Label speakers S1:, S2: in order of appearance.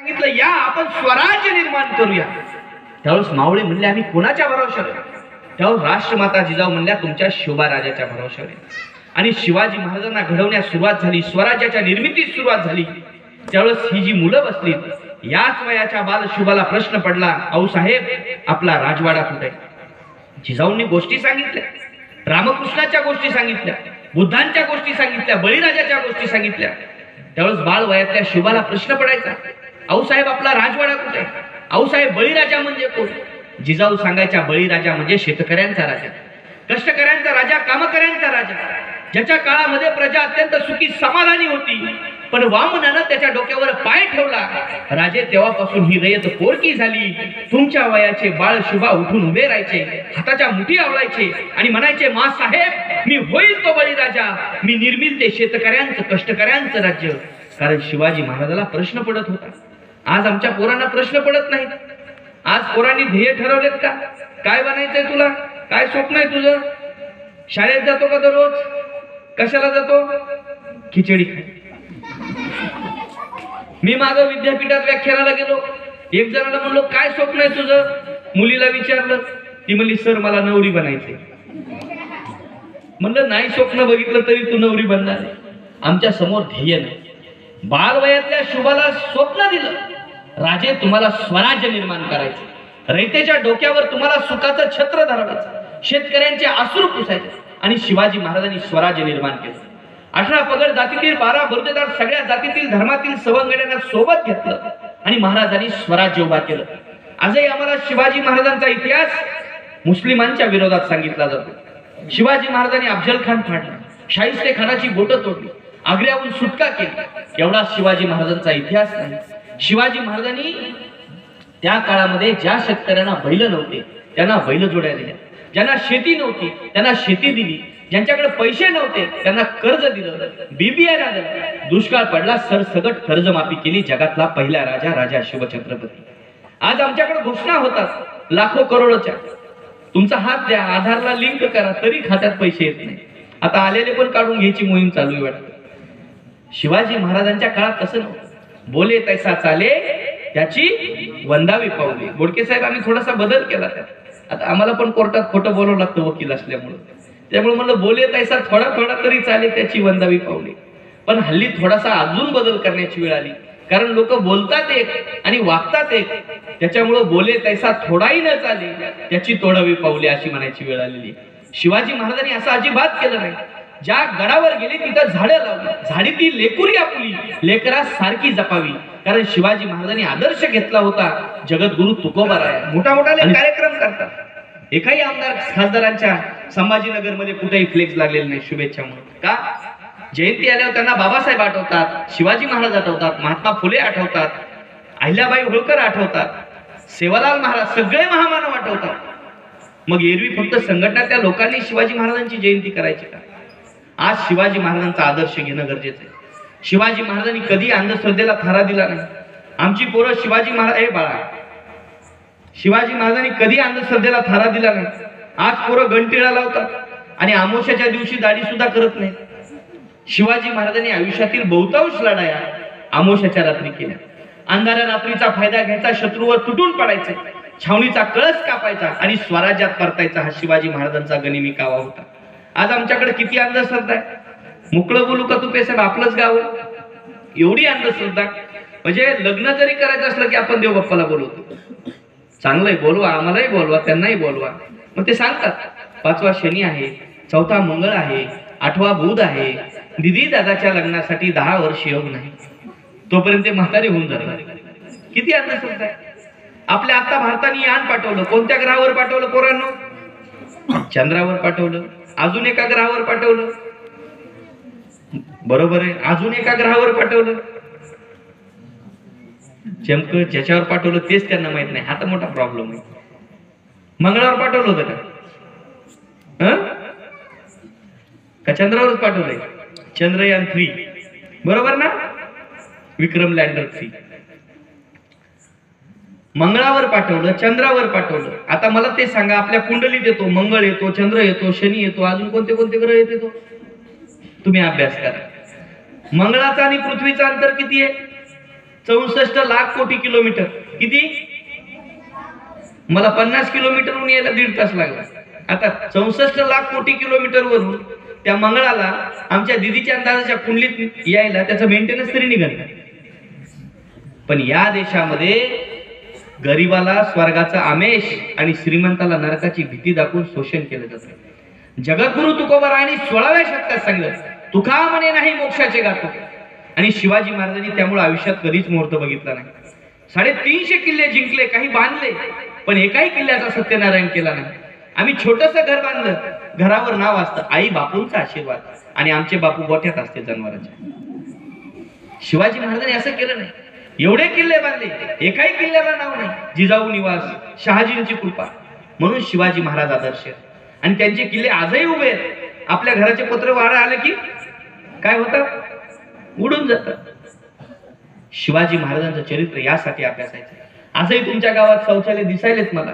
S1: सांगितलं या आपण स्वराज्य निर्माण करूया। त्यावेळेस मावळे म्हणले आम्ही कोणाच्या भरोशावर? त्यावेळेस राष्ट्रमाता जिजाऊ म्हणल्या तुमच्या शिवबाराजाच्या भरोशावर। आणि शिवाजी महाराजांना घडवण्यास सुरुवात झाली, स्वराज्याच्या निर्मितीस सुरुवात झाली। त्यावेळेस ही जी मुलं बसली याच वयाच्या बालशुभाला प्रश्न पडला, आऊ साहेब आपला राजवाडा कुठे? जिजाऊंनी गोष्टी सांगितल्या, रामकृष्णाच्या गोष्टी सांगितल्या, बुद्धांच्या गोष्टी सांगितल्या, बळीराजाच्या गोष्टी सांगितल्या। त्यावेळेस बाळ वयातल्या शुभाला प्रश्न पडायचा, आऊ साहेब आपला राजवाडा कुठे? आऊ साहेब बळीराजा म्हणजे कोण? जिजाऊ सांगायच्या बळीराजा म्हणजे शेतकऱ्यांचा राजा, कष्टकऱ्यांचा राजा, कामकऱ्यांचा राजा, ज्याच्या काळामध्ये प्रजा अत्यंत सुखी समाधानी होती। पण वामनानं त्याच्या डोक्यावर पाय ठेवला, राजे तेव्हापासून ही रयत पोरकी झाली। तुमच्या वयाचे बाळ शुभा उठून उभे राहायचे, हाताच्या मुठी आवळायचे आणि म्हणायचे मा साहेब मी होईल तो बळीराजा, मी निर्मिल ते शेतकऱ्यांचं कष्टकऱ्यांचं राज्य। कारण शिवाजी महाराजाला प्रश्न पडत होता। आज आमच्या पोरांना प्रश्न पडत नाहीत। आज पोरांनी ध्येय ठरवलेत का? काय बनायचंय तुला? काय स्वप्न आहे तुझं? शाळेत जातो का दररोज? कशाला जातो? खिचडी खाय। मी माग विद्यापीठात व्याख्यानाला गेलो, एक जणाला म्हणलो काय स्वप्न आहे तुझं? मुलीला विचारलं, ती म्हणली सर मला नवरी बनायचंय। म्हणलं नाही स्वप्न बघितलं तरी तू नवरी बनणार आहे। आमच्या समोर ध्येय नाही। बालवयातल्या शुभाला स्वप्न दिलं, राजे तुम्हाला स्वराज्य निर्माण करायचं, रयतेच्या डोक्यावर तुम्हाला सुखाचं छत्र धरावायचं, शेतकऱ्यांचे अश्रू पुसायचे। आणि शिवाजी महाराजांनी स्वराज्य निर्माण केलं। 18 पगड जातीतील 12 बलुतेदार सगळ्या जातीतील धर्मातील सवंगड्यांना सोबत घेतलं आणि महाराजांनी स्वराज्य उभा केलं। आजही आम्हाला शिवाजी महाराजांचा इतिहास मुस्लिमांच्या विरोधात सांगितला जातो। शिवाजी महाराजांनी अफजल खान फाडला, शाहिस्ते खानाची बोटं तोडली, आग्र्याहून सुटका केली, एवढा शिवाजी महाराजांचा इतिहास नाही। शिवाजी महाराजांनी त्या काळामध्ये ज्या शेतकऱ्यांना बैल नव्हते त्यांना बैलजोड्या दिल्या, ज्यांना शेती नव्हती त्यांना शेती दिली, ज्यांच्याकडे पैसे नव्हते त्यांना कर्ज दिलं, बीबीआय दिलं, दुष्काळ पडला सरसगट कर्जमाफी केली। जगातला पहिला राजा राजा शिवछत्रपती। आज आमच्याकडे घोषणा होतात लाखो करोडोच्या, तुमचा हात द्या आधारला लिंक करा तरी खात्यात पैसे येत नाही। आता आलेले पण काढून घ्यायची मोहीम चालू आहे वाटतं। शिवाजी महाराजांच्या काळात तसं नव्हतं, बोले तैसा चाले त्याची वंदावी पावले। बोडके साहेब आम्ही थोडासा बदल केला त्यात, आता आम्हाला पण कोर्टात खोटं बोलावं लागतं वकील असल्यामुळे, त्यामुळे म्हणलं बोले तैसा थोडा थोडा तरी चाले त्याची वंदावी पावले। पण हल्ली थोडासा अजून बदल करण्याची वेळ आली, कारण लोक बोलतात एक आणि वागतात एक, त्याच्यामुळे बोले तैसा थोडाही न चाले त्याची तोडावी पावले अशी म्हणायची वेळ आलेली। शिवाजी महाराजांनी असं अजिबात केलं नाही। ज्या गडावर गेले तिथं झाडं लावली, झाडी ती लेकुरी आपुली लेकरा सारखी जपावी, कारण शिवाजी महाराजांनी आदर्श घेतला होता जगद्गुरु तुकोबाराय। मोठा मोठाले कार्यक्रम करतात, एकाही आमदार खासदारांच्या संभाजीनगर मध्ये कुठेही फ्लेक्स लागलेले नाही शुभेच्छा म्हणून। का? जयंती आल्यावर त्यांना बाबासाहेब आठवतात, शिवाजी महाराज आठवतात, महात्मा फुले आठवतात, अहिल्याबाई होळकर आठवतात, सेवालाल महाराज, सगळे महामानव आठवतात। मग एरवी फक्त संघटनातल्या लोकांनी शिवाजी महाराजांची जयंती करायची का? आज शिवाजी महाराजांचा आदर्श घेणं गरजेचं आहे। शिवाजी महाराजांनी कधी अंधश्रद्धेला थारा दिला नाही। आमची पोरं शिवाजी महाराज हे बाळा, शिवाजी महाराजांनी कधी अंधश्रद्धेला थारा दिला नाही। आज पोरं घंटिळा लावतात आणि अमावस्याच्या दिवशी दाढी सुद्धा करत नाही। शिवाजी महाराजांनी आयुष्यातील बहुतांश लढाया अमावस्याच्या रात्री केल्या। अंधाऱ्या रात्रीचा फायदा घ्यायचा, शत्रूवर तुटून पडायचे, छावणीचा कळस कापायचा आणि स्वराज्यात परतायचा, हा शिवाजी महाराजांचा गनिमी कावा होता। आज आमच्याकडे किती अंधश्रद्धा आहे, मोकळं बोलू का तू साहेब, आपलंच गाव एवढी अंधश्रद्धा। म्हणजे लग्न जरी करायचं असलं की आपण देव बाप्पाला बोलवतो, चांगलंय बोलवा, आम्हालाही बोलवा, त्यांनाही बोलवा। मग ते सांगतात 5वा शनी आहे, 4था मंगळ आहे, 8वा बुध आहे, दिदी दादाच्या लग्नासाठी 10 वर्ष योग नाही, तोपर्यंत ते म्हातारे होऊन जातात। किती अंधश्रद्धा आहे। आपल्या आता भारताने यान पाठवलं, कोणत्या ग्रहावर पाठवलं पोरांनो? चंद्रावर पाठवलं, अजून एका ग्रहावर पाठवलं, बरोबर आहे, अजून एका ग्रहावर पाठवलं, चमकं ज्याच्यावर पाठवलं तेच त्यांना माहित नाही, हा तर मोठा प्रॉब्लेम आहे। मंगळावर पाठवलं होतं का चंद्रावरच पाठवलंय? चंद्रयान 3 बरोबर ना, विक्रम लँडर 3 मंगळावर पाठवलं, चंद्रावर पाठवलं। आता मला ते सांगा, आपल्या कुंडलीत येतो मंगळ येतो, चंद्र येतो, शनी येतो, अजून कोणते कोणते ग्रह येतो? तुम्ही अभ्यास करा। मंगळाचा आणि पृथ्वीचा अंतर किती आहे? 64 लाख कोटी किलोमीटर. किती? मला 50 किलोमीटरहून यायला 1.5 तास लागला. आता 64 लाख कोटी किलोमीटर वरून त्या मंगळाला आमच्या दिदीच्या अंदाजाच्या कुंडलीत यायला त्याचं मेंटेनन्स तरी निघत नाही. पण या देशामध्ये गरीबाला स्वर्गाचा आमेश आणि श्रीमंताला नरकाची भीती दाखवून शोषण केलं जातं. जगद्गुरु तुकोबारायांनी 16व्या शतकात सांगितलं, तुका म्हणे नाही मोक्षाचे गातो. आणि शिवाजी महाराजांनी त्यामुळे आयुष्यात कधीच मुहूर्त बघितला नाही. 350 किल्ले जिंकले, काही बांधले, पण एकाही किल्ल्याचा सत्यनारायण केला नाही. आम्ही छोटंसं घर बांधलं, घरावर नाव असतं आई बापूंचा आशीर्वाद, आणि आमचे बापू गोठ्यात असते जनावरांच्या. शिवाजी महाराजांनी असं केलं नाही. एवढे किल्ले बांधले, एकाही किल्ल्याला नाव नाही. जिजाऊ निवास, शहाजींची कृपा, म्हणून शिवाजी महाराज आदर्श. आणि त्यांचे किल्ले आजही उभे आहेत. आपल्या घराचे पत्र वारा आले की काय होतं? उडून जातं. शिवाजी महाराजांचं चरित्र यासाठी अभ्यासायचं. आजही तुमच्या गावात शौचालय दिसायलेत मला.